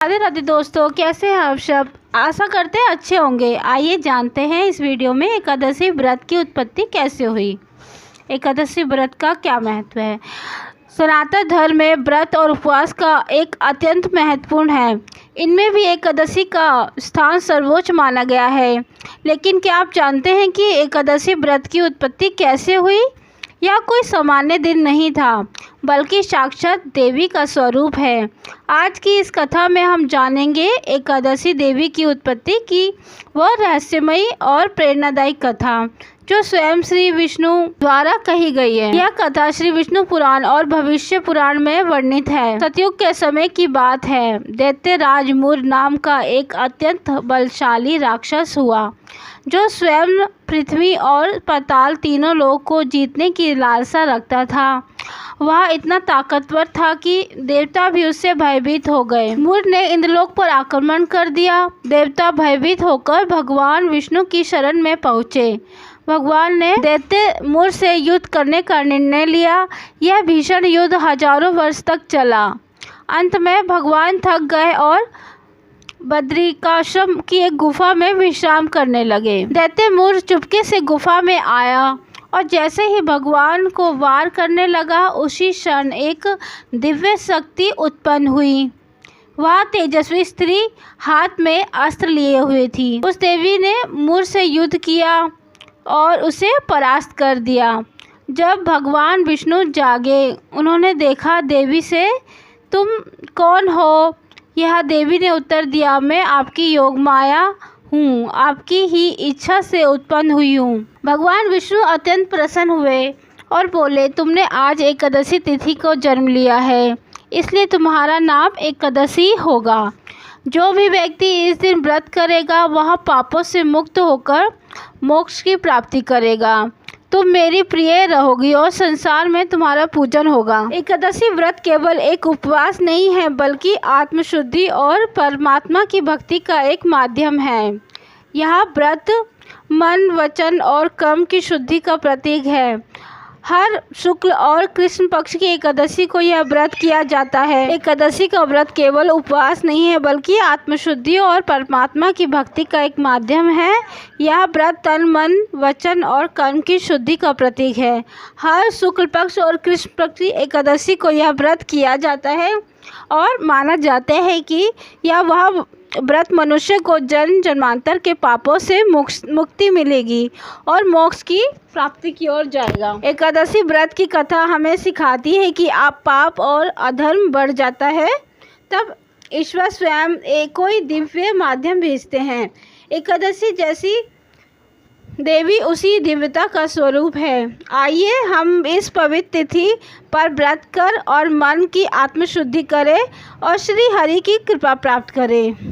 राधे राधे दोस्तों, कैसे हैं आप सब। आशा करते हैं अच्छे होंगे। आइए जानते हैं इस वीडियो में एकादशी व्रत की उत्पत्ति कैसे हुई। एकादशी व्रत का क्या महत्व है। सनातन धर्म में व्रत और उपवास का एक अत्यंत महत्वपूर्ण है। इनमें भी एकादशी का स्थान सर्वोच्च माना गया है। लेकिन क्या आप जानते हैं कि एकादशी व्रत की उत्पत्ति कैसे हुई। यह कोई सामान्य दिन नहीं था, बल्कि साक्षात देवी का स्वरूप है। आज की इस कथा में हम जानेंगे एकादशी देवी की उत्पत्ति की वह रहस्यमयी और प्रेरणादायी कथा जो स्वयं श्री विष्णु द्वारा कही गई है। यह कथा श्री विष्णु पुराण और भविष्य पुराण में वर्णित है। सतयुग के समय की बात है। दैत्यराज मूर नाम का एक अत्यंत बलशाली राक्षस हुआ, जो स्वयं पृथ्वी और पाताल तीनों लोक को जीतने की लालसा रखता था। वह इतना ताकतवर था कि देवता भी उससे भयभीत हो गए। मूर ने इंद्रलोक पर आक्रमण कर दिया। देवता भयभीत होकर भगवान विष्णु की शरण में पहुँचे। भगवान ने दैत्य मूर से युद्ध करने का निर्णय लिया। यह भीषण युद्ध हजारों वर्ष तक चला। अंत में भगवान थक गए और बद्रिकाश्रम की एक गुफा में विश्राम करने लगे। दैत्य मूर चुपके से गुफा में आया और जैसे ही भगवान को वार करने लगा, उसी क्षण एक दिव्य शक्ति उत्पन्न हुई। वह तेजस्वी स्त्री हाथ में अस्त्र लिए हुए थी। उस देवी ने मूर से युद्ध किया और उसे परास्त कर दिया। जब भगवान विष्णु जागे, उन्होंने देखा देवी से, तुम कौन हो। यह देवी ने उत्तर दिया, मैं आपकी योग माया हूँ, आपकी ही इच्छा से उत्पन्न हुई हूँ। भगवान विष्णु अत्यंत प्रसन्न हुए और बोले, तुमने आज एकादशी तिथि को जन्म लिया है, इसलिए तुम्हारा नाम एकादशी होगा। जो भी व्यक्ति इस दिन व्रत करेगा, वह पापों से मुक्त होकर मोक्ष की प्राप्ति करेगा। तुम मेरी प्रिय रहोगी और संसार में तुम्हारा पूजन होगा। एकादशी व्रत केवल एक उपवास नहीं है, बल्कि आत्मशुद्धि और परमात्मा की भक्ति का एक माध्यम है। यह व्रत मन, वचन और कर्म की शुद्धि का प्रतीक है। हर शुक्ल और कृष्ण पक्ष की एकादशी को यह व्रत किया जाता है। एकादशी का व्रत केवल उपवास नहीं है, बल्कि आत्मशुद्धि और परमात्मा की भक्ति का एक माध्यम है। यह व्रत तन, मन, वचन और कर्म की शुद्धि का प्रतीक है। हर शुक्ल पक्ष और कृष्ण पक्ष की एकादशी को यह व्रत किया जाता है और माना जाता है कि यह वह व्रत मनुष्य को जन्म जन्मांतर के पापों से मुक्ति मिलेगी और मोक्ष की प्राप्ति की ओर जाएगा। एकादशी व्रत की कथा हमें सिखाती है कि आप पाप और अधर्म बढ़ जाता है, तब ईश्वर स्वयं कोई दिव्य माध्यम भेजते हैं। एकादशी जैसी देवी उसी दिव्यता का स्वरूप है। आइए हम इस पवित्र तिथि पर व्रत कर और मन की आत्मशुद्धि करें और श्री हरि की कृपा प्राप्त करें।